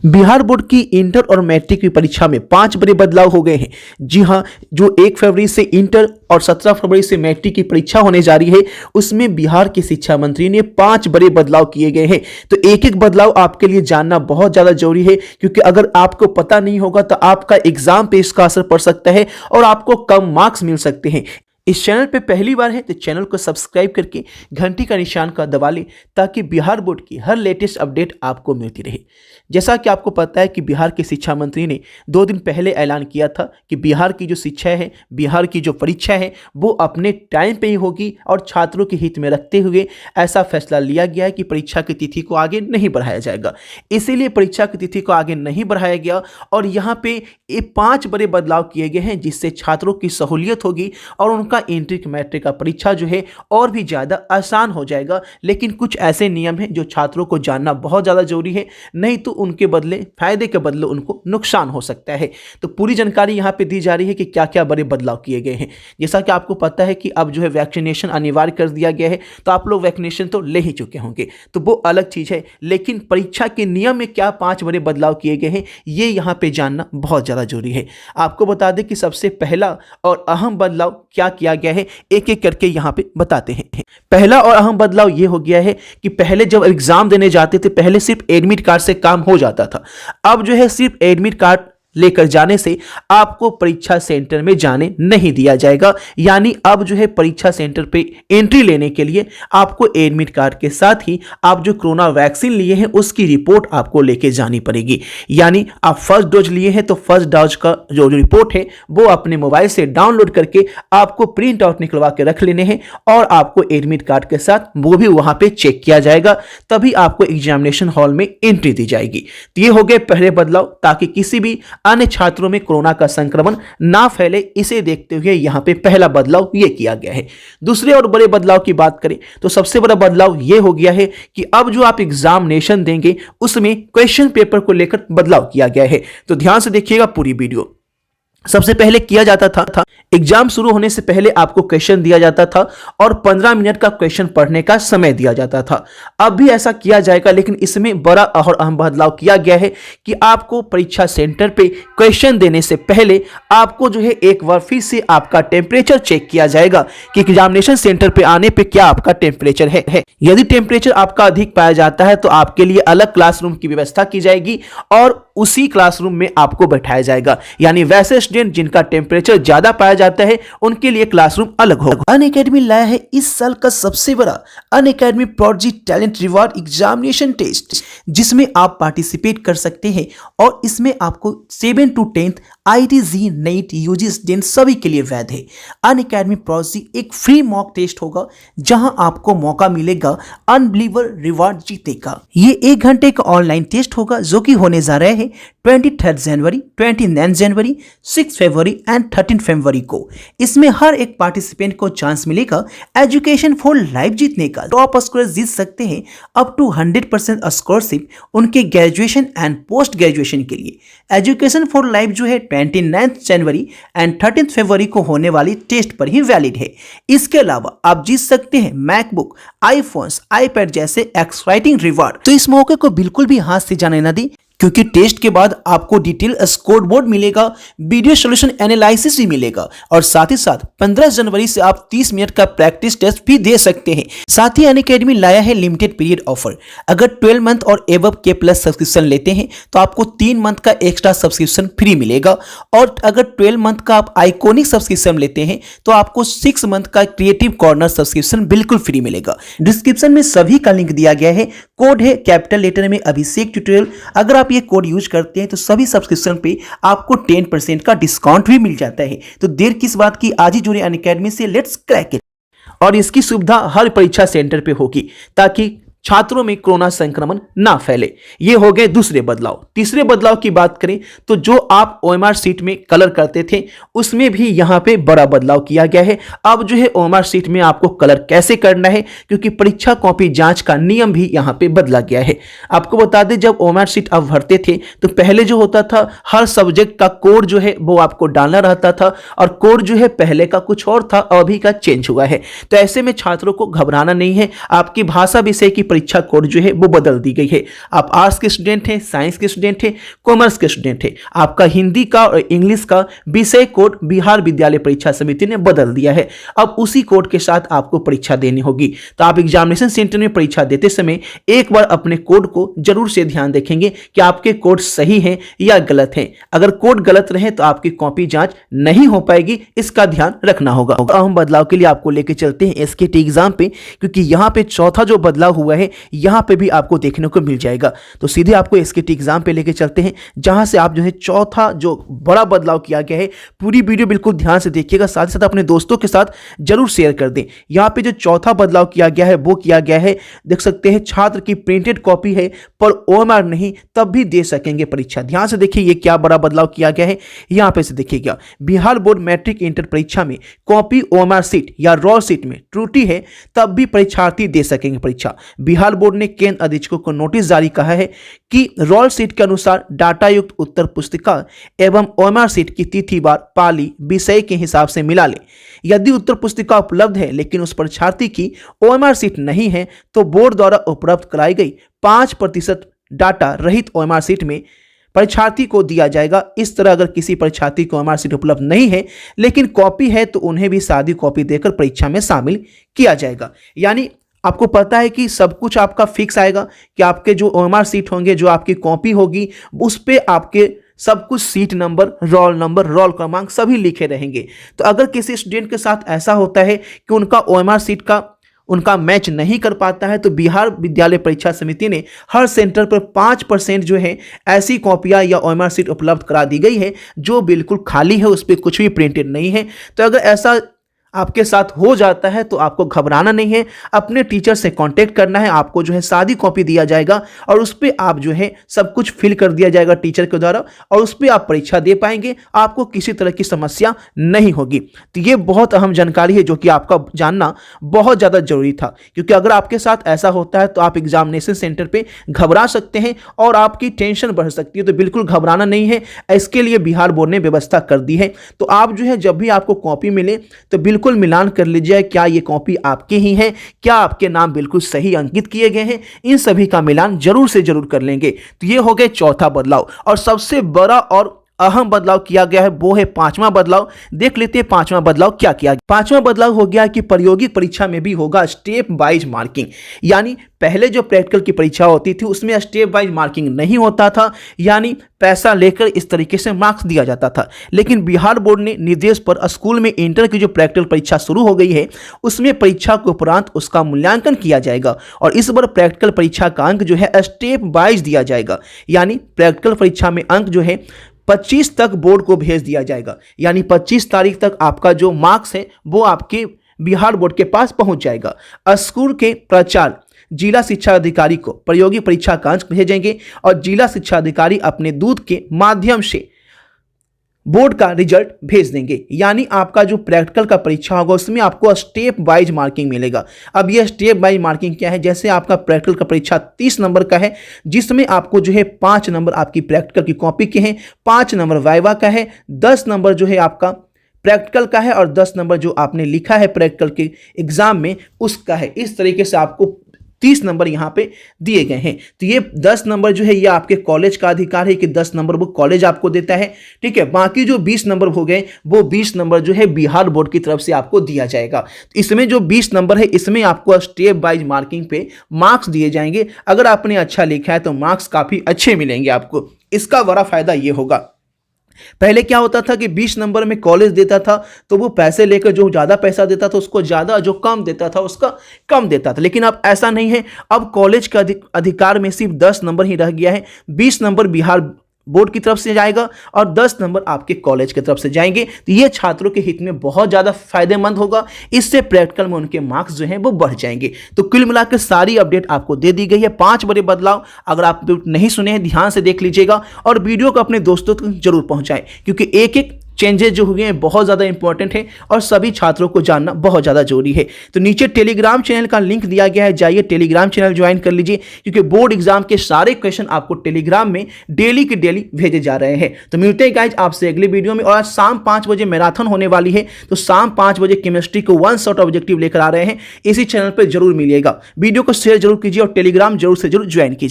Bihar board की inter और matric की परीक्षा में 5 बड़े बदलाव हो गए हैं। जी हां, जो 1 फरवरी से इंटर और 17 फरवरी से मैट्रिक की परीक्षा होने जा रही है, उसमें बिहार के शिक्षा मंत्री ने 5 बड़े बदलाव किए गए हैं। तो एक एक बदलाव आपके लिए जानना बहुत ज्यादा जरूरी है, क्योंकि अगर आपको पता नहीं होगा तो आपका एग्जाम पे इसका असर पड़ सकता है और आपको कम मार्क्स मिल सकते हैं। इस चैनल पे पहली बार है तो चैनल को सब्सक्राइब करके घंटी का निशान का दबा लें, ताकि बिहार बोर्ड की हर लेटेस्ट अपडेट आपको मिलती रहे। जैसा कि आपको पता है कि बिहार के शिक्षा मंत्री ने 2 दिन पहले ऐलान किया था कि बिहार की जो शिक्षा है, बिहार की जो परीक्षा है, वो अपने टाइम पे ही होगी और छात्रों के हित में रखते हुए ऐसा फैसला लिया गया है कि परीक्षा की तिथि को आगे नहीं बढ़ाया जाएगा। इसीलिए परीक्षा की तिथि को आगे नहीं बढ़ाया गया और यहाँ पे ये 5 बड़े बदलाव किए गए हैं, जिससे छात्रों की सहूलियत होगी और उनका इंटर मैट्रिक का परीक्षा जो है और भी ज़्यादा आसान हो जाएगा। लेकिन कुछ ऐसे नियम हैं जो छात्रों को जानना बहुत ज़्यादा जरूरी है, नहीं तो उनके बदले फायदे के बदले उनको नुकसान हो सकता है। तो पूरी जानकारी यहाँ पे दी जा रही है कि क्या क्या बड़े बदलाव किए गए हैं। जैसा कि आपको पता है कि अब जो है वैक्सीनेशन अनिवार्य कर दिया गया है, तो आप लोग वैक्सीनेशन तो ले ही चुके होंगे, तो वो अलग चीज़ है। लेकिन परीक्षा के नियम में क्या 5 बड़े बदलाव किए गए हैं, ये यहाँ पे जानना बहुत ज़्यादा जरूरी है। आपको बता दें कि सबसे पहला और अहम बदलाव क्या किया गया है, एक एक करके यहाँ पे बताते हैं। पहला और अहम बदलाव ये हो गया है कि पहले जब एग्जाम देने जाते थे, पहले सिर्फ एडमिट कार्ड से काम हो जाता था। अब जो है सिर्फ एडमिट कार्ड लेकर जाने से आपको परीक्षा सेंटर में जाने नहीं दिया जाएगा। यानी अब जो है परीक्षा सेंटर पे एंट्री लेने के लिए आपको एडमिट कार्ड के साथ ही आप जो कोरोना वैक्सीन लिए हैं उसकी रिपोर्ट आपको लेके जानी पड़ेगी। यानी आप फर्स्ट डोज लिए हैं तो फर्स्ट डोज का जो रिपोर्ट है वो अपने मोबाइल से डाउनलोड करके आपको प्रिंट आउट निकलवा के रख लेने हैं और आपको एडमिट कार्ड के साथ वो भी वहां पे चेक किया जाएगा, तभी आपको एग्जामिनेशन हॉल में एंट्री दी जाएगी। तो ये हो गए पहले बदलाव, ताकि किसी भी अन्य छात्रों में कोरोना का संक्रमण ना फैले। इसे देखते हुए यहां पे पहला बदलाव ये किया गया है। दूसरे और बड़े बदलाव की बात करें तो सबसे बड़ा बदलाव ये हो गया है कि अब जो आप एग्जामिनेशन देंगे उसमें क्वेश्चन पेपर को लेकर बदलाव किया गया है। तो ध्यान से देखिएगा पूरी वीडियो। सबसे पहले किया जाता था एग्जाम शुरू होने से पहले आपको क्वेश्चन दिया जाता था और 15 मिनट का क्वेश्चन पढ़ने का समय दिया जाता था। अब भी ऐसा किया जाएगा, लेकिन इसमें बड़ा और अहम बदलाव किया गया है कि आपको परीक्षा सेंटर पे क्वेश्चन देने से पहले आपको जो है एक बार फिर से आपका टेम्परेचर चेक किया जाएगा कि एग्जामिनेशन सेंटर पे आने पे क्या आपका टेम्परेचर है। यदि टेम्परेचर आपका अधिक पाया जाता है तो आपके लिए अलग क्लासरूम की व्यवस्था की जाएगी और उसी क्लासरूम में आपको बैठाया जाएगा। यानी वैसे स्टूडेंट जिनका टेम्परेचर ज्यादा पाया जाता है उनके लिए क्लासरूम अलग होगा। अनअकैडमी लाया है इस साल का सबसे बड़ा Unacademy project talent reward examination test, जिसमें आप पार्टिसिपेट कर सकते हैं और इसमें आपको 7 to 10th IIT, NEET, UG student सभी के लिए वैध है। अनअकैडमी प्रोजेक्ट एक फ्री मॉक टेस्ट होगा जहां आपको मौका मिलेगा अनबिलीवर रिवार्ड जीतने का। ये 1 घंटे का ऑनलाइन टेस्ट होगा जो कि होने जा रहे हैं 23 जनवरी, 29 जनवरी, 6 फरवरी एंड 13 फरवरी को। इसमें हर एक पार्टिसिपेंट को चांस मिलेगा एजुकेशन फॉर लाइफ जीतने का। टॉप स्कोर जीत सकते हैं अप टू 100% स्कॉलरशिप उनके ग्रेजुएशन एंड पोस्ट ग्रेजुएशन के लिए। एजुकेशन फॉर लाइफ जो है 29 जनवरी एंड 13 फरवरी को होने वाली टेस्ट पर ही वैलिड है। इसके अलावा आप जीत सकते हैं मैकबुक, आईफोन्स, आईपैड जैसे एक्साइटिंग रिवार्ड। तो इस मौके को बिल्कुल भी हाथ से जाने न दी, क्योंकि टेस्ट के बाद आपको डिटेल स्कोर बोर्ड मिलेगा, वीडियो सॉल्यूशन एनालिसिस भी मिलेगा और साथ ही साथ 15 जनवरी से आप 30 मिनट का प्रैक्टिस टेस्ट भी दे सकते हैं। साथ ही अनअकैडमी लाया है लिमिटेड पीरियड ऑफर। अगर 12 मंथ और एबव के प्लस सब्सक्रिप्शन लेते हैं तो आपको 3 मंथ का एक्स्ट्रा सब्सक्रिप्शन फ्री मिलेगा और अगर 12 मंथ का आप आइकॉनिक सब्सक्रिप्शन लेते हैं तो आपको 6 मंथ का क्रिएटिव कॉर्नर सब्सक्रिप्शन बिल्कुल फ्री मिलेगा। डिस्क्रिप्शन में सभी का लिंक दिया गया है। कोड है कैपिटल लेटर में अभिषेक ट्यूटोरियल। अगर आप ये कोड यूज करते हैं तो सभी सब्सक्रिप्शन पे आपको 10% का डिस्काउंट भी मिल जाता है। तो देर किस बात की, आज ही जुड़े अनअकैडमी से, लेट्स क्रैक इट। और इसकी सुविधा हर परीक्षा सेंटर पे होगी ताकि छात्रों में कोरोना संक्रमण ना फैले। ये हो गए दूसरे बदलाव। तीसरे बदलाव की बात करें तो जो आप OMR शीट में कलर करते थे उसमें भी यहाँ पे बड़ा बदलाव किया गया है। अब जो है OMR शीट में आपको कलर कैसे करना है, क्योंकि परीक्षा कॉपी जांच का नियम भी यहाँ पे बदला गया है। आपको बता दें जब OMR शीट आप भरते थे तो पहले जो होता था हर सब्जेक्ट का कोड जो है वो आपको डालना रहता था और कोड जो है पहले का कुछ और था, अभी का चेंज हुआ है। तो ऐसे में छात्रों को घबराना नहीं है। आपकी भाषा विषय की परीक्षा कोड जो है वो बदल दी गई है। आप आर्ट्स के स्टूडेंट हैं, साइंस के स्टूडेंट हैं, कॉमर्स के स्टूडेंट हैं, आपका हिंदी का और इंग्लिश का विषय कोड बिहार विद्यालय परीक्षा समिति ने बदल दिया है। अब उसी कोड के साथ आपको परीक्षा देनी होगी। तो आप एग्जामिनेशन सेंटर में परीक्षा देते समय एक बार अपने कोड को जरूर से ध्यान देखेंगे कि आपके कोड सही हैं या गलत हैं। अगर कोड गलत रहे तो आपकी कॉपी जांच नहीं हो पाएगी, इसका ध्यान रखना होगा। अहम बदलाव के लिए आपको लेके चलते हैं एसकेटी एग्जाम पे, क्योंकि यहां पे चौथा जो बदलाव हुआ है यहां पे भी आपको देखने को मिल जाएगा। तो सीधे आपको एसकेटी एग्जाम पे लेके चलते हैं, जहां से आप जो है चौथा जो बड़ा बदलाव किया गया है। पूरी वीडियो बिल्कुल ध्यान से देखिएगा, साथ ही साथ अपने दोस्तों के साथ जरूर शेयर कर दें। यहां पे जो चौथा बदलाव किया गया है वो किया गया है, देख सकते हैं, छात्र की प्रिंटेड कॉपी है पर ओएमआर नहीं तब भी दे सकेंगे परीक्षा। ध्यान से देखिए ये क्या बड़ा बदलाव किया गया है। यहां पे से देखिएगा, बिहार बोर्ड मैट्रिक इंटर परीक्षा में कॉपी ओएमआर सीट या रॉल सीट में त्रुटि है तब भी परीक्षार्थी दे सकेंगे परीक्षा। बिहार बोर्ड ने केंद्र अधीक्षकों को नोटिस जारी कहा है कि रॉल सीट के अनुसार डाटा युक्त उत्तर पुस्तिका एवं ओएमआर सीट की तिथि बार पाली विषय के हिसाब से मिला ले। यदि उत्तर पुस्तिका उपलब्ध है लेकिन उस परीक्षार्थी की ओएमआर सीट नहीं है तो बोर्ड द्वारा उपलब्ध कराई गई 5% डाटा रहित ओएमआर सीट में परीक्षार्थी को दिया जाएगा। इस तरह अगर किसी परीक्षार्थी को ओएमआर सीट उपलब्ध नहीं है लेकिन कॉपी है तो उन्हें भी सादी कॉपी देकर परीक्षा में शामिल किया जाएगा। यानी आपको पता है कि सब कुछ आपका फिक्स आएगा कि आपके जो ओएमआर सीट होंगे, जो आपकी कॉपी होगी, उस पे आपके सब कुछ सीट नंबर, रोल क्रमांक सभी लिखे रहेंगे। तो अगर किसी स्टूडेंट के साथ ऐसा होता है कि उनका ओएमआर सीट का उनका मैच नहीं कर पाता है तो बिहार विद्यालय परीक्षा समिति ने हर सेंटर पर 5% जो है ऐसी कॉपियां या ओएमआर सीट उपलब्ध करा दी गई है जो बिल्कुल खाली है, उस पर कुछ भी प्रिंटेड नहीं है। तो अगर ऐसा आपके साथ हो जाता है तो आपको घबराना नहीं है, अपने टीचर से कांटेक्ट करना है। आपको जो है सादी कॉपी दिया जाएगा और उस पर आप जो है सब कुछ फिल कर दिया जाएगा टीचर के द्वारा और उस पर आप परीक्षा दे पाएंगे, आपको किसी तरह की समस्या नहीं होगी। तो ये बहुत अहम जानकारी है जो कि आपका जानना बहुत ज़्यादा जरूरी था, क्योंकि अगर आपके साथ ऐसा होता है तो आप एग्जामिनेशन सेंटर पर घबरा सकते हैं और आपकी टेंशन बढ़ सकती है। तो बिल्कुल घबराना नहीं है, इसके लिए बिहार बोर्ड ने व्यवस्था कर दी है। तो आप जो है जब भी आपको कॉपी मिले तो बिल्कुल मिलान कर लीजिए, क्या ये कॉपी आपकी ही है, क्या आपके नाम बिल्कुल सही अंकित किए गए हैं, इन सभी का मिलान जरूर से जरूर कर लेंगे। तो ये हो गए चौथा बदलाव। और सबसे बड़ा और अहम बदलाव किया गया है वो है पांचवा बदलाव। देख लेते हैं पांचवा बदलाव क्या किया गया। पांचवा बदलाव हो गया कि प्रायोगिक परीक्षा में भी होगा स्टेप वाइज मार्किंग। यानी पहले जो प्रैक्टिकल की परीक्षा होती थी उसमें स्टेप वाइज मार्किंग नहीं होता था, यानी पैसा लेकर इस तरीके से मार्क्स दिया जाता था। लेकिन बिहार बोर्ड ने निर्देश पर स्कूल में इंटर की जो प्रैक्टिकल परीक्षा शुरू हो गई है उसमें परीक्षा के उपरांत उसका मूल्यांकन किया जाएगा और इस बार प्रैक्टिकल परीक्षा का अंक जो है स्टेप वाइज दिया जाएगा। यानी प्रैक्टिकल परीक्षा में अंक जो है 25 तक बोर्ड को भेज दिया जाएगा, यानी 25 तारीख तक आपका जो मार्क्स है वो आपके बिहार बोर्ड के पास पहुंच जाएगा। स्कूल के प्राचार्य जिला शिक्षा अधिकारी को प्रायोगिक परीक्षा का अंक भेजेंगे और जिला शिक्षा अधिकारी अपने दूत के माध्यम से बोर्ड का रिजल्ट भेज देंगे। यानी आपका जो प्रैक्टिकल का परीक्षा होगा उसमें आपको स्टेप वाइज मार्किंग मिलेगा। अब ये स्टेप वाइज मार्किंग क्या है, जैसे आपका प्रैक्टिकल का परीक्षा 30 नंबर का है जिसमें आपको जो है 5 नंबर आपकी प्रैक्टिकल की कॉपी के हैं, 5 नंबर वाइवा का है, 10 नंबर जो है आपका प्रैक्टिकल का है और 10 नंबर जो आपने लिखा है प्रैक्टिकल के एग्जाम में उसका है। इस तरीके से आपको 30 नंबर यहाँ पे दिए गए हैं। तो ये 10 नंबर जो है ये आपके कॉलेज का अधिकार है कि 10 नंबर वो कॉलेज आपको देता है, ठीक है। बाकी जो 20 नंबर हो गए वो 20 नंबर जो है बिहार बोर्ड की तरफ से आपको दिया जाएगा। तो इसमें जो 20 नंबर है इसमें आपको स्टेप वाइज मार्किंग पे मार्क्स दिए जाएंगे। अगर आपने अच्छा लिखा है तो मार्क्स काफ़ी अच्छे मिलेंगे आपको। इसका बड़ा फायदा ये होगा। पहले क्या होता था कि 20 नंबर में कॉलेज देता था तो वो पैसे लेकर जो ज़्यादा पैसा देता था उसको ज़्यादा, जो कम देता था उसका कम देता था। लेकिन अब ऐसा नहीं है, अब कॉलेज का अधिकार में सिर्फ 10 नंबर ही रह गया है। 20 नंबर बिहार बोर्ड की तरफ से जाएगा और 10 नंबर आपके कॉलेज की तरफ से जाएंगे। तो ये छात्रों के हित में बहुत ज़्यादा फायदेमंद होगा। इससे प्रैक्टिकल में उनके मार्क्स जो हैं वो बढ़ जाएंगे। तो कुल मिलाकर सारी अपडेट आपको दे दी गई है। 5 बड़े बदलाव अगर आप नहीं सुने हैं ध्यान से देख लीजिएगा और वीडियो को अपने दोस्तों तक जरूर पहुंचाएं, क्योंकि एक एक चेंजेस जो हुए हैं बहुत ज़्यादा इंपॉर्टेंट है और सभी छात्रों को जानना बहुत ज़्यादा जरूरी है। तो नीचे टेलीग्राम चैनल का लिंक दिया गया है, जाइए टेलीग्राम चैनल ज्वाइन कर लीजिए, क्योंकि बोर्ड एग्जाम के सारे क्वेश्चन आपको टेलीग्राम में डेली के डेली भेजे जा रहे हैं। तो मिलते हैं गाइज आपसे अगले वीडियो में। और आज शाम 5 बजे मैराथन होने वाली है, तो शाम 5 बजे केमिस्ट्री को 1 शॉट ऑब्जेक्टिव लेकर आ रहे हैं, इसी चैनल पर जरूर मिलिएगा। वीडियो को शेयर जरूर कीजिए और टेलीग्राम जरूर से जरूर ज्वाइन कीजिए।